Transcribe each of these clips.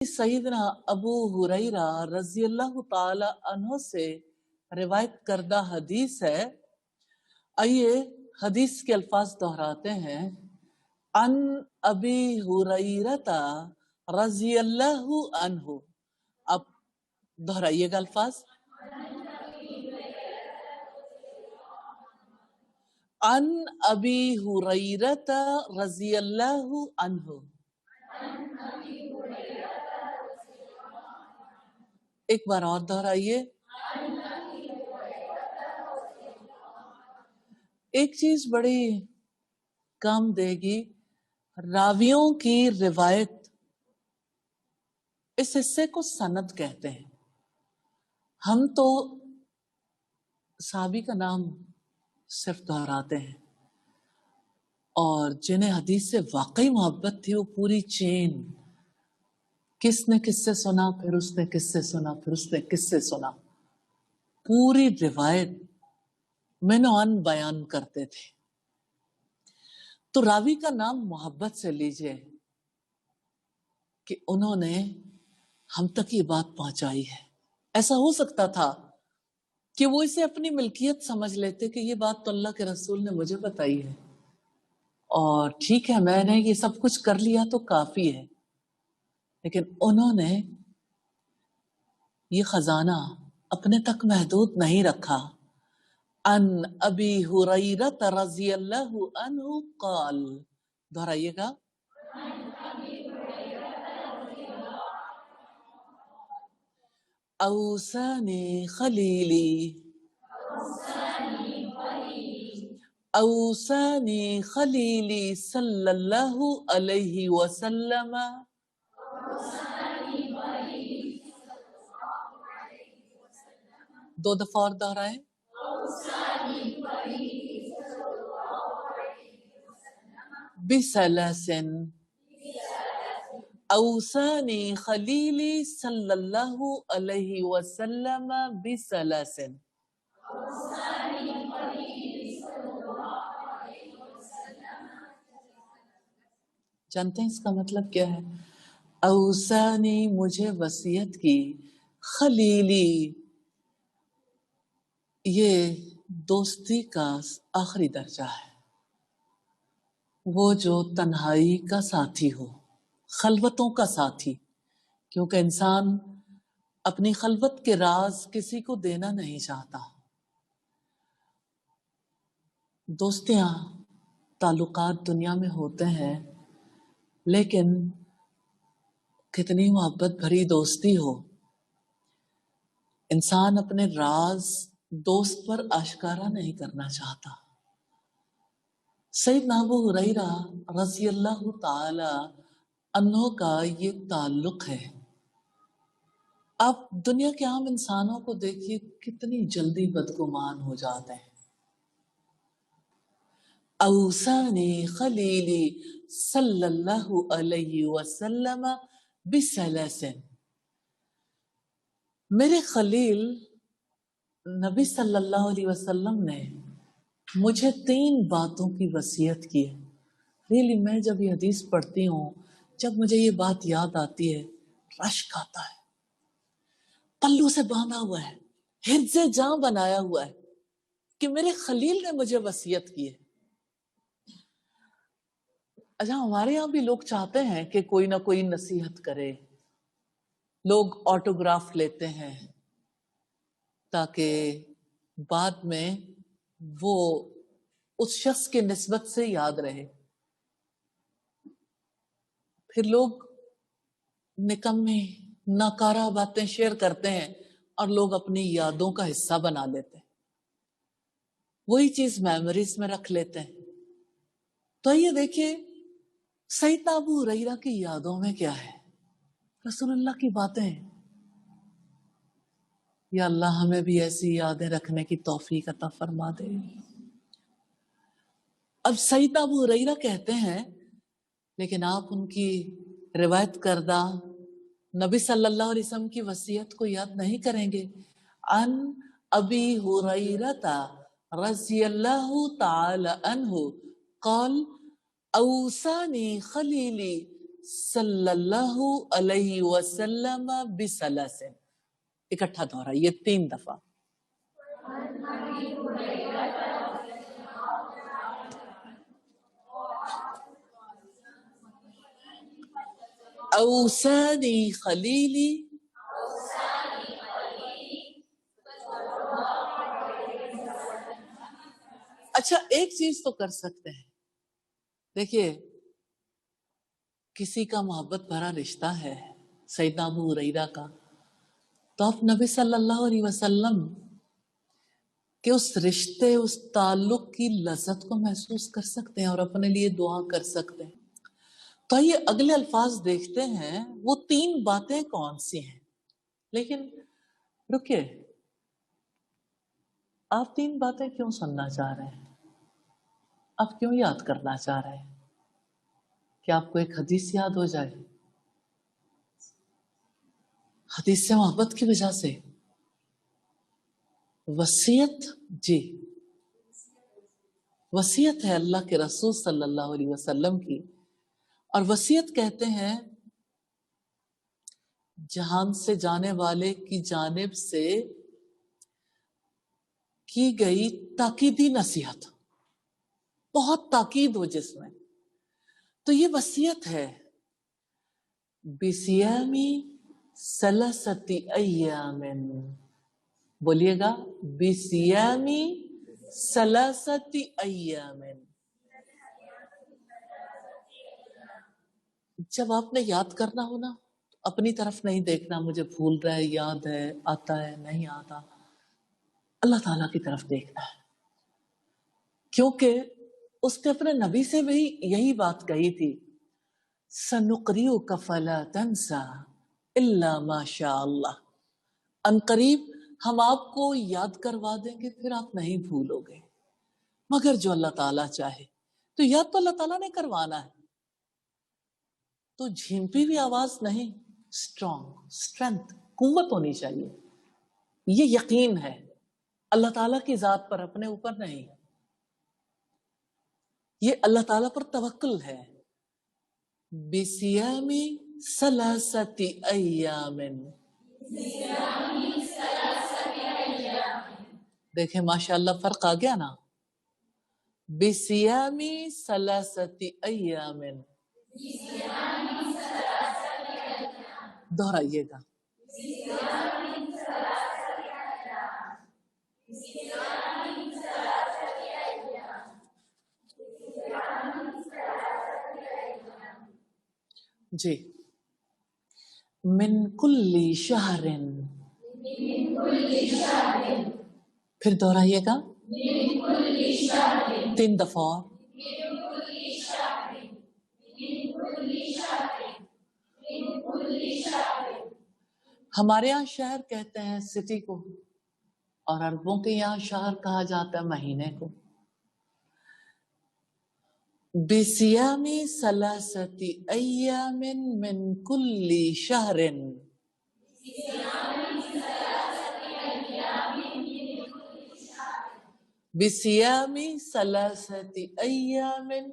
सईदना अबू हुरैरा रजी अल्लाह ताला अन्हो से रिवायत करदा हदीस है। आइए हदीस के अल्फाज दोहराते हैं। अन अबी हुरैरता रजी अल्लाह अन्हु। अब दोहराइएगा अल्फाज। अन अबी हुरैरता रजी अल्लाह अन्हु। एक बार और दोहराइए। एक चीज बड़ी काम देगी, रावियों की रिवायत, इस हिस्से को सनद कहते हैं। हम तो साहबी का नाम सिर्फ दोहराते हैं, और जिन्हें हदीस से वाकई मोहब्बत थी वो पूरी चेन, किसने किससे सुना, फिर उसने किससे सुना, फिर उसने किससे सुना, पूरी रिवायत मेनोन बयान करते थे। तो रावी का नाम मोहब्बत से लीजिए कि उन्होंने हम तक ये बात पहुंचाई है। ऐसा हो सकता था कि वो इसे अपनी मिल्कियत समझ लेते कि ये बात तो अल्लाह के रसूल ने मुझे बताई है, और ठीक है मैंने ये सब कुछ कर लिया तो काफी है। लेकिन उन्होंने ये खजाना अपने तक महदूद नहीं रखा। अन अबी हुरैरत रज़ी अल्लाहु अन्हु क़ाल। दोहराइएगा। औसानी खलीली, औसानी खलीली सल्लल्लाहु अलैहि वसल्लम। दो दफा और दोहराएं। बिसलासिन, औसानी खलीली सल्लल्लाहु अलैहि वसल्लम बिसलासिन। जानते हैं इसका मतलब क्या है? औसानी, मुझे वसीयत की, खलीली, ये दोस्ती का आखिरी दर्जा है, वो जो तन्हाई का साथी हो, खलवतों का साथी। क्योंकि इंसान अपनी खलवत के राज किसी को देना नहीं चाहता। दोस्तियां, ताल्लुकात दुनिया में होते हैं, लेकिन कितनी मोहब्बत भरी दोस्ती हो, इंसान अपने राज दोस्त पर आश्कारा नहीं करना चाहता। सैयदना अबू हुरैरा रज़ी अल्लाहु ताला अन्हो का ये ताल्लुक है। आप दुनिया के आम इंसानों को देखिए, कितनी जल्दी बदगुमान हो जाते हैं। औसानी खलीली सल्लल्लाहु अलैहि वसल्लम बिसलासिन। मेरे खलील नबी सल्लल्लाहु अलैहि वसल्लम ने मुझे 3 बातों की वसीयत की है। रियली मैं जब ये हदीस पढ़ती हूँ, जब मुझे ये बात याद आती है, रश्क आता है। पल्लू से बांधा हुआ है, हिर्ज़े जां बनाया हुआ है कि मेरे खलील ने मुझे वसीयत की है। अच्छा, हमारे यहाँ भी लोग चाहते हैं कि कोई ना कोई नसीहत करे। लोग ऑटोग्राफ लेते हैं ताकि बाद में वो उस शख्स के निस्बत से याद रहे। फिर लोग निकम्मी नाकारा बातें शेयर करते हैं और लोग अपनी यादों का हिस्सा बना लेते हैं, वही चीज मेमोरीज में रख लेते हैं। तो ये देखिए, सैयदना अबू हुरैरा की यादों में क्या है, रसूलुल्लाह की बातें। या अल्लाह हमें भी ऐसी यादें रखने की तौफीक अता फरमा दे। अब सैयदना अबू हुरैरा कहते हैं, लेकिन आप उनकी रिवायत करदा नबी सल्लल्लाहु अलैहि वसल्लम की वसीयत को याद नहीं करेंगे। अन अबी हुरैरता रज़ियल्लाहु ताला अन्हु क़ाल औसानी खलीली सल्लल्लाहु अलैहि वसल्लम बिसलासिन, इकट्ठा दोहरा ये 3 दफा। औसानी खलीली, अच्छा एक चीज तो कर सकते हैं, देखिए किसी का मोहब्बत भरा रिश्ता है सैयदना अबू हुरैरा का, तो आप नबी सल्लल्लाहु अलैहि वसल्लम के उस रिश्ते, उस ताल्लुक की लज्जत को महसूस कर सकते हैं और अपने लिए दुआ कर सकते हैं। तो ये अगले अल्फाज देखते हैं वो 3 बातें कौन सी हैं। लेकिन रुकिए, आप 3 बातें क्यों सुनना चाह रहे हैं? आप क्यों याद करना चाह रहे हैं? क्या आपको एक हदीस याद हो जाए? हदीस से मोहब्बत की वजह से? वसीयत, जी वसीयत है अल्लाह के रसूल सल्लल्लाहु अलैहि वसल्लम की, और वसीयत कहते हैं जहान से जाने वाले की जानिब से की गई ताकीदी नसीहत, बहुत ताकीद हो जिसमें, तो ये वसीयत है। बिसियामी सलसती अय्यामिन, बोलिएगा बिसियामी सलसती अय्यामिन। जब आपने याद करना हो ना, अपनी तरफ नहीं देखना, मुझे भूल रहा है, याद है, आता है, नहीं आता, अल्लाह ताला की तरफ देखना है, क्योंकि उसने अपने नबी से भी यही बात कही थी, सनुक़रियुका फला तंसा इल्ला माशा अल्लाह, अनकरीब हम आपको याद करवा देंगे फिर आप नहीं भूलोगे मगर जो अल्लाह ताला चाहे। तो याद तो अल्लाह ताला ने करवाना है, तो झिंपी हुई आवाज नहीं, स्ट्रॉन्ग, स्ट्रेंथ, कुव्वत होनी चाहिए। ये यकीन है अल्लाह ताला की जात पर, अपने ऊपर नहीं। ये अल्लाह ताला पर तवक्कुल है। बिसियामी सलासती अय्यामिन, देखें माशाअल्लाह फर्क आ गया ना। बिसियामी सलासती अय्यामिन, दोहराइएगा। जी, मिन कुल्ली शहरिन, फिर दोहराइएगा 3 दफा। हमारे यहाँ शहर कहते हैं सिटी को, और अरबों के यहाँ शहर कहा जाता है महीने को। बिसियामी सलासती अय्यामिन मिन कुल्ली शहरिन, बिसियामी सलासती अय्यामिन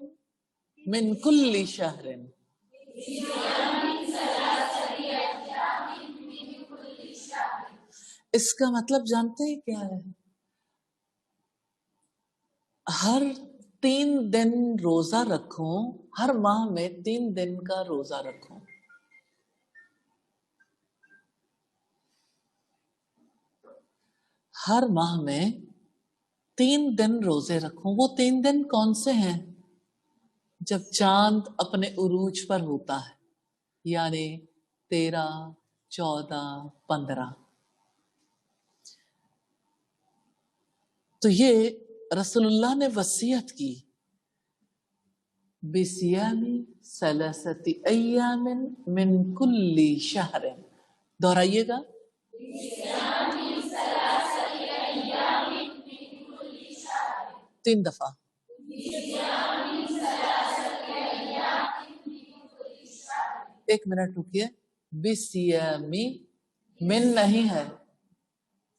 मिन कुल्ली शहरिन। इसका मतलब जानते हैं क्या है? हर 3 दिन रोजा रखो, हर माह में 3 दिन का रोजा रखो। हर माह में 3 दिन रोजे रखो। वो 3 दिन कौन से हैं? जब चांद अपने उरूज पर होता है, यानी 13, 14, 15। तो ये रसूलुल्लाह ने वसीयत की, बिसियामी सलासती अय्यामिन मिन कुल्ली शहरिन, दोहराइएगा। 3 दफा। एक मिनट रुकिए, बिसियामी, मिन नहीं है,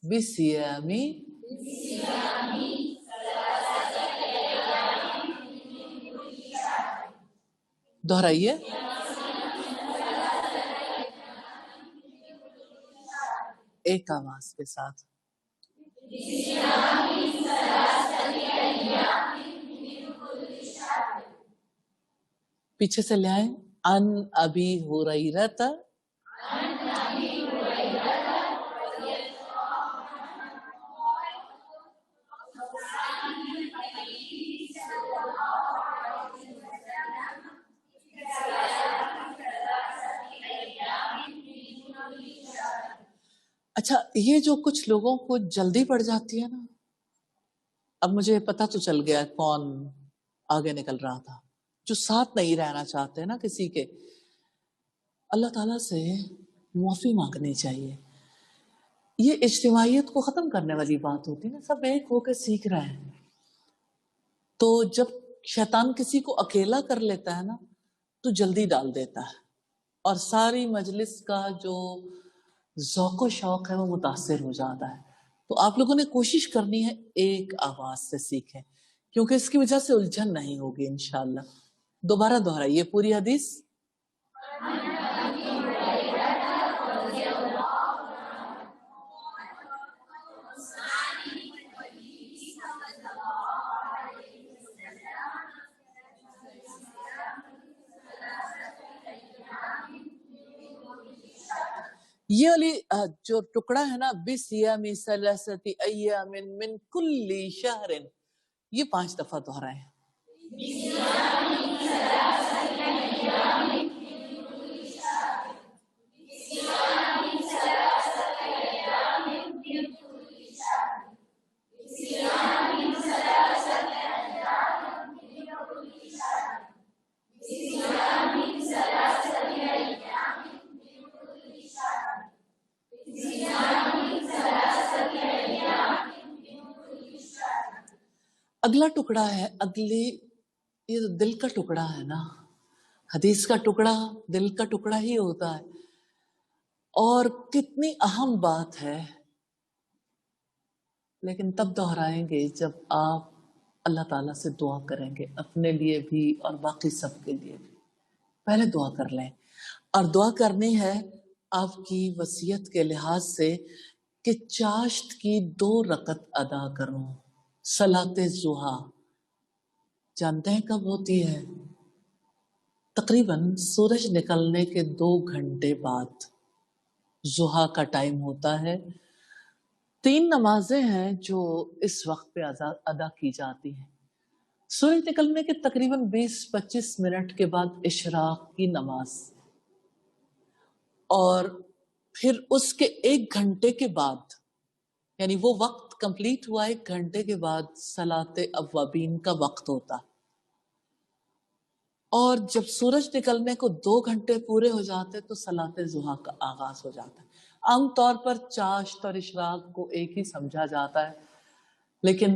बिसियामी दोहराइए। ایک آواز کے ساتھ. پیچھے سے لے آئیں. ان ابی ہریرہ اچھا یہ جو کچھ لوگوں کو جلدی پڑ جاتی ہے نا، اب مجھے پتا تو چل گیا کون آگے نکل رہا تھا، جو ساتھ نہیں رہنا چاہتے نا کسی کے، اللہ تعالیٰ سے معافی مانگنی چاہیے. یہ اجتماعیت کو ختم کرنے والی بات ہوتی ہے نا، سب ایک ہو کے سیکھ رہے ہیں. تو جب شیطان کسی کو اکیلا کر لیتا ہے نا تو جلدی ڈال دیتا ہے، اور ساری مجلس کا جو ذوق و شوق ہے وہ متاثر ہو جاتا ہے. تو آپ لوگوں نے کوشش کرنی ہے ایک آواز سے سیکھیں، کیونکہ اس کی وجہ سے الجھن نہیں ہوگی انشاءاللہ. دوبارہ دہرائیے پوری حدیث. یہ والی جو ٹکڑا ہے نا، بِصِيَامِ ثَلَاثَةِ أَيَّامٍ مِّن كُلِّ شَهْرٍ، یہ 5 دفعہ دہرائیں. اگلا ٹکڑا ہے، یہ دل کا ٹکڑا ہے نا، حدیث کا ٹکڑا دل کا ٹکڑا ہی ہوتا ہے. اور کتنی اہم بات ہے، لیکن تب دہرائیں گے جب آپ اللہ تعالیٰ سے دعا کریں گے، اپنے لیے بھی اور باقی سب کے لیے بھی. پہلے دعا کر لیں، اور دعا کرنی ہے آپ کی وصیت کے لحاظ سے کہ چاشت کی 2 رکعت ادا کروں. صلاۃ ضحیٰ جانتے ہیں کب ہوتی ہے؟ تقریباً سورج نکلنے کے 2 گھنٹے بعد ضحیٰ کا ٹائم ہوتا ہے. 3 نمازیں ہیں جو اس وقت پہ ادا کی جاتی ہیں. سورج نکلنے کے تقریباً 20-25 منٹ کے بعد اشراق کی نماز، اور پھر اس کے 1 گھنٹے کے بعد، یعنی وہ وقت کمپلیٹ ہوا 1 گھنٹے کے بعد صلاۃ اوابین کا وقت ہوتا. اور جب سورج نکلنے کو 2 گھنٹے پورے ہو جاتے تو صلاۃ ضحیٰ کا آغاز ہو جاتا ہے. عام طور پر چاشت اور اشراق کو ایک ہی سمجھا جاتا ہے، لیکن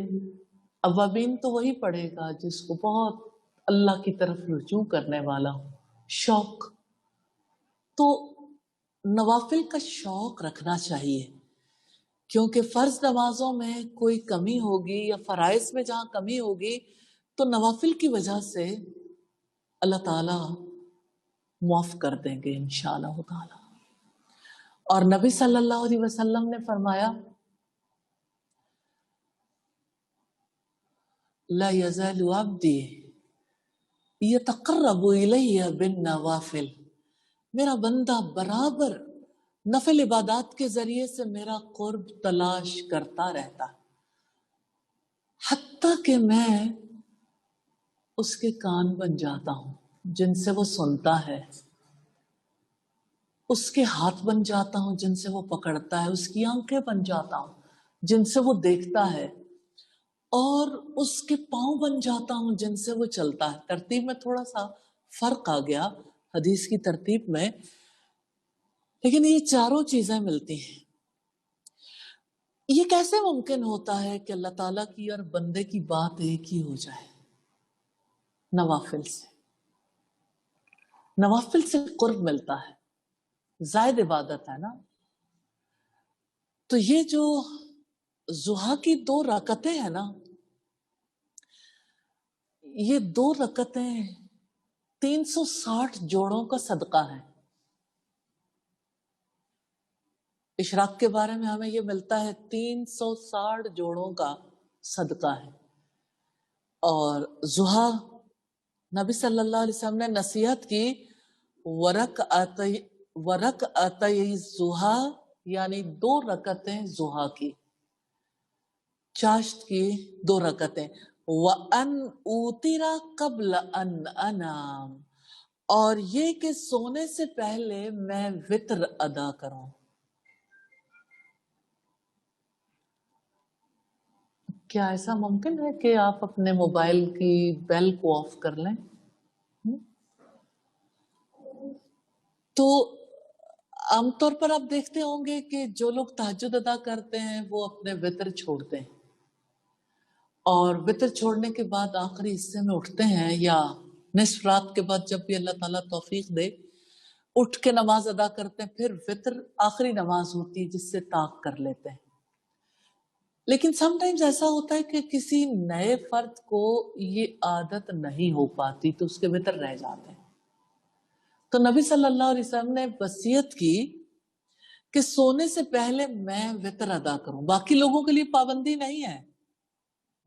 اوابین تو وہی پڑھے گا جس کو بہت اللہ کی طرف رجوع کرنے والا ہو، شوق. تو نوافل کا شوق رکھنا چاہیے، کیونکہ فرض نمازوں میں کوئی کمی ہوگی یا فرائض میں جہاں کمی ہوگی تو نوافل کی وجہ سے اللہ تعالیٰ معاف کر دیں گے انشاءاللہ تعالیٰ. اور نبی صلی اللہ علیہ وسلم نے فرمایا لا يزال عبدی یتقرب الی بالنوافل، میرا بندہ برابر نفل عبادات کے ذریعے سے میرا قرب تلاش کرتا رہتا، حتیٰ کہ میں اس کے کان بن جاتا ہوں جن سے وہ سنتا ہے، اس کے ہاتھ بن جاتا ہوں جن سے وہ پکڑتا ہے، اس کی آنکھیں بن جاتا ہوں جن سے وہ دیکھتا ہے، اور اس کے پاؤں بن جاتا ہوں جن سے وہ چلتا ہے. ترتیب میں تھوڑا سا فرق آ گیا حدیث کی ترتیب میں، لیکن یہ چاروں چیزیں ملتی ہیں. یہ کیسے ممکن ہوتا ہے کہ اللہ تعالیٰ کی اور بندے کی بات ایک ہی ہو جائے؟ نوافل سے. نوافل سے قرب ملتا ہے، زائد عبادت ہے نا. تو یہ جو ضحیٰ کی 2 رکعتیں ہیں نا، یہ 2 رکعتیں 360 جوڑوں کا صدقہ ہے. इशराक के बारे में हमें ये मिलता है 360 जोड़ों का सदका है। और जुहा, नबी सल्लल्लाहु अलैहि वसल्लम ने नसीहत की, वरक अतई जुहा, यानी 2 रकतें जुहा की, चाश्त की 2 रकतें, व अन उतिरा कब्ल अन अनाम, और ये कि सोने से पहले मैं वित्र अदा करूं। क्या ऐसा मुमकिन है कि आप अपने मोबाइल की बेल को ऑफ कर लें? तो आमतौर पर आप देखते होंगे कि जो लोग तहज्जुद अदा करते हैं वो अपने वित्र छोड़ते हैं, और वित्र छोड़ने के बाद आखिरी हिस्से में उठते हैं, या निस्फ रात के बाद जब भी अल्लाह ताला तौफीक दे उठ के नमाज अदा करते हैं, फिर वित्र आखिरी नमाज होती है जिससे ताक कर लेते हैं। लेकिन समटाइम्स ऐसा होता है कि किसी नए फर्द को ये आदत नहीं हो पाती तो उसके वित्र रह जाते हैं। तो नबी सल्लल्लाहु अलैहि वसल्लम ने वसीयत की कि सोने से पहले मैं वित्र अदा करूं। बाकी लोगों के लिए पाबंदी नहीं है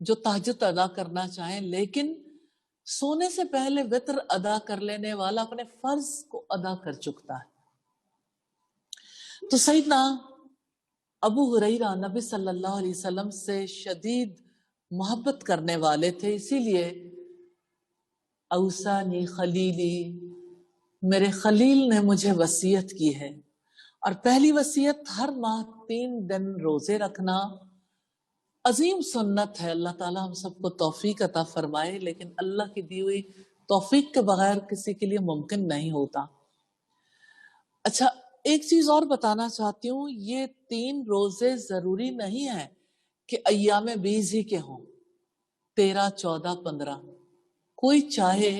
जो तहज्जुद अदा करना चाहें, लेकिन सोने से पहले वित्र अदा कर लेने वाला अपने फर्ज को अदा कर चुकता है। तो सईदना अबू हुरैरा नबी सल्लल्लाहु अलैहि वसल्लम से शदीद मोहब्बत करने वाले थे, इसीलिए औसानी खलीली, मेरे खलील ने मुझे वसीयत की है। और पहली वसीयत, हर माह 3 दिन रोजे रखना। अजीम सुन्नत है, अल्लाह ताला हम सबको तौफीक अता फरमाए, लेकिन अल्लाह की दी हुई तौफीक के बगैर किसी के लिए मुमकिन नहीं होता। अच्छा, एक चीज और बताना चाहती हूँ, ये 3 रोजे जरूरी नहीं है कि अय्याम बीज ही के हों, 13, 14, 15। कोई चाहे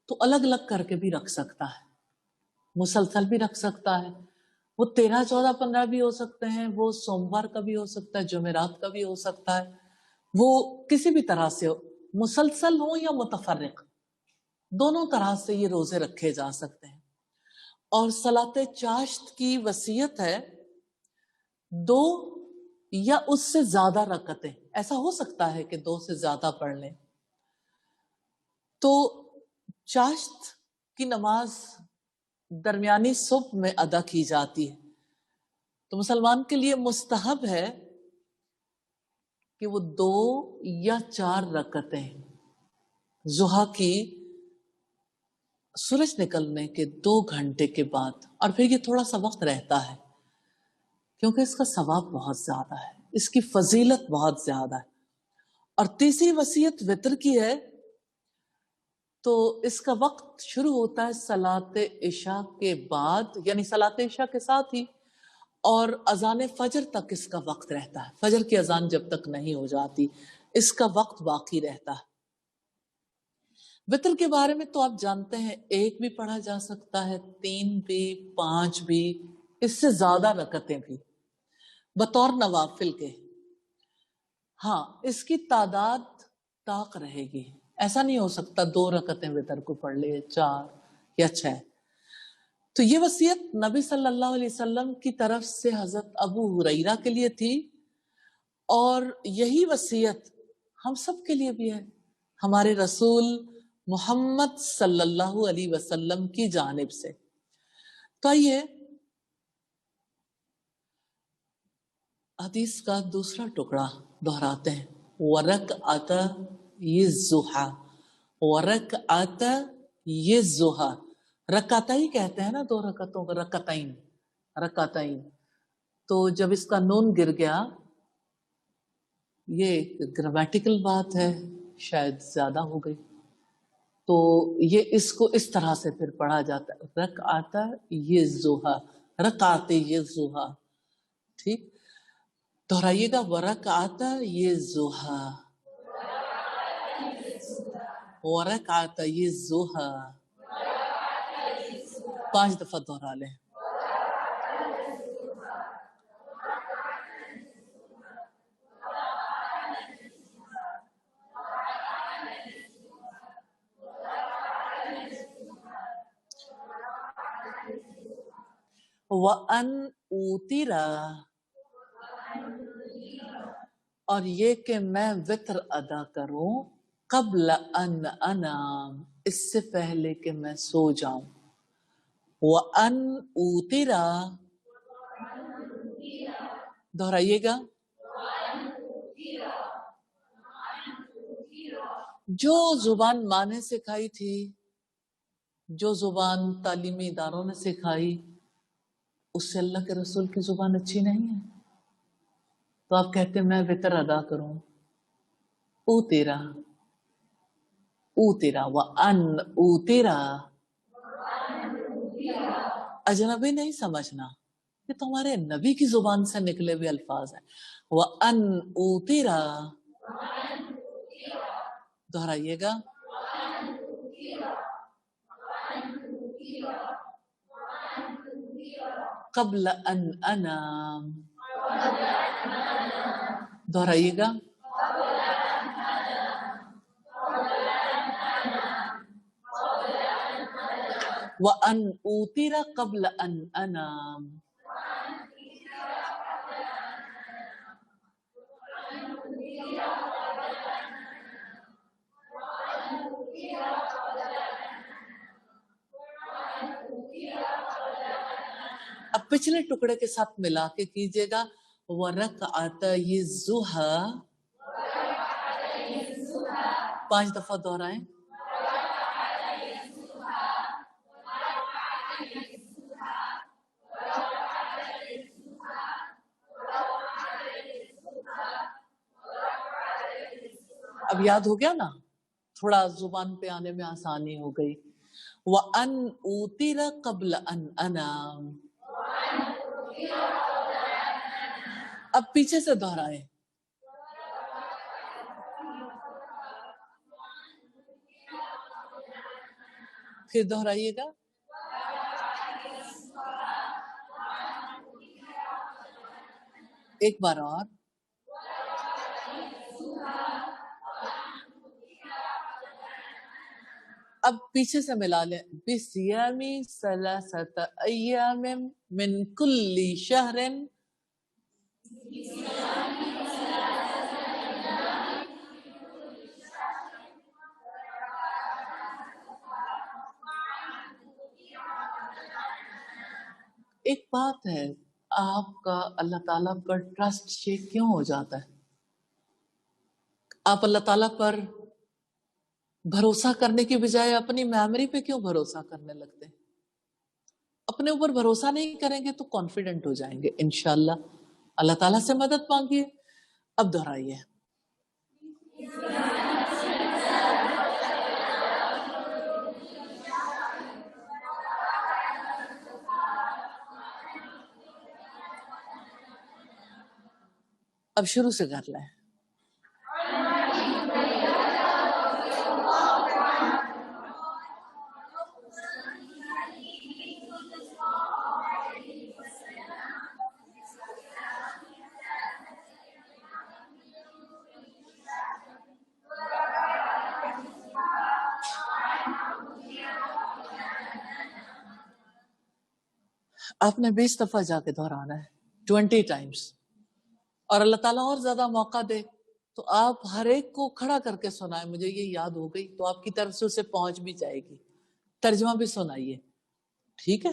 तो अलग अलग करके भी रख सकता है, मुसलसल भी रख सकता है। वो 13, 14, 15 भी हो सकते हैं, वो सोमवार का भी हो सकता है, जुमेरात का भी हो सकता है, वो किसी भी तरह से हो, मुसलसल हो या मुतफर्रिक, दोनों तरह से ये रोजे रखे जा सकते हैं। और सलाते चाश्त की वसीयत है 2 या उससे ज्यादा रकतें। ऐसा हो सकता है कि 2 से ज्यादा पढ़ लें। तो चाश्त की नमाज दरमियानी सुबह में अदा की जाती है, तो मुसलमान के लिए मुस्तहब है कि वो 2 या 4 रकतें जुहा की सूरज निकलने के 2 घंटे के बाद, और फिर ये थोड़ा सा वक्त रहता है क्योंकि इसका सवाब बहुत ज्यादा है, इसकी फजीलत बहुत ज्यादा है। और तीसरी वसीयत वित्र की है, तो इसका वक्त शुरू होता है सलाते इशा के बाद, यानी सलाते इशा के साथ ही, और अजान फजर तक इसका वक्त रहता है। फजर की अजान जब तक नहीं हो जाती इसका वक्त बाकी रहता है। वित्र के बारे में तो आप जानते हैं, 1 भी पढ़ा जा सकता है, 3 भी, 5 भी, इससे ज्यादा रकतें भी बतौर नवाफिल के। हाँ, इसकी तादाद ताक रहेगी, ऐसा नहीं हो सकता 2 रकतें वितर को पढ़ ले, 4 या 6। तो ये वसीयत नबी सल्लल्लाहु अलैहि वसल्लम की तरफ से हजरत अबू हुरैरा के लिए थी, और यही वसीयत हम सब के लिए भी है, हमारे रसूल मोहम्मद सल्लल्लाहु अलैहि वसल्लम की जानिब से। तो आइए हदीस का दूसरा टुकड़ा दोहराते हैं। वरक आता ये जुहा, वरक आता ये जुहा, रकाताई कहते हैं ना 2 रकतों को, रकताइन, रकाताइन। तो जब इसका नून गिर गया, ये ग्रामेटिकल बात है, शायद ज्यादा हो गई, तो ये इसको इस तरह से फिर पढ़ा जाता है, रक आता ये जुहा, रक आते ये जुहा। ठीक, दोहराइएगा, वरक आता ये जुहा, वरक आता ये जुहा, 5 दफा दोहरा लें। وَأَنْ أُوتِرَ، اور یہ کہ میں وطر ادا کروں، قبل ان انام، اس سے پہلے کہ میں سو جاؤں. وَأَنْ أُوتِرَ، دہرائیے گا، جو زبان ماں نے سکھائی تھی، جو زبان تعلیمی اداروں نے سکھائی، اس سے اللہ کے رسول کی زبان اچھی نہیں ہے، تو آپ کہتے ہیں میں وطر ادا کروں. اوتیرا، اوتیرا، وَأَنْ اوتیرا، اجنبی نہیں سمجھنا، یہ تو ہمارے نبی کی زبان سے نکلے ہوئے الفاظ ہیں. وَأَنْ اوتیرا، دہرائیے گا، قبل ان انام، دہرائیے گا، وَأَنْ أُوتِرَ قَبْلَ أَنْ أَنَامَ. اب پچھلے ٹکڑے کے ساتھ ملا کے کیجئے گا، وَرَكْعَتَيِ الضُّحَىٰ، 5 دفعہ دہرائیں. اب یاد ہو گیا نا، تھوڑا زبان پہ آنے میں آسانی ہو گئی. وَأَنْ أُوتِرَ قَبْلَ أَنْ أَنَامَ. اب پیچھے سے دہرائیں، پھر دہرائیے گا، ایک بار اور. اب پیچھے سے ملا لیں، بِصِيَامِ ثَلَاثَةَ أَيَّامٍ مِّن كُلِّ شَهْرٍ. ایک بات ہے، آپ کا اللہ تعالیٰ پر ٹرسٹ شیک کیوں ہو جاتا ہے؟ آپ اللہ تعالیٰ پر بھروسہ کرنے کی بجائے اپنی میموری پہ کیوں بھروسہ کرنے لگتے ہیں؟ اپنے اوپر بھروسہ نہیں کریں گے تو کانفیڈنٹ ہو جائیں گے انشاءاللہ. اللہ تعالیٰ سے مدد مانگیے. اب دہرائیے، اب شروع سے کر لیں. آپ نے 20 دفعہ جا کے دہرانا ہے، 20 ٹائمز. اور اللہ تعالیٰ اور زیادہ موقع دے تو آپ ہر ایک کو کھڑا کر کے سنائیں. مجھے یہ یاد ہو گئی تو آپ کی طرف سے اسے پہنچ بھی جائے گی. ترجمہ بھی سنائیے، ٹھیک ہے؟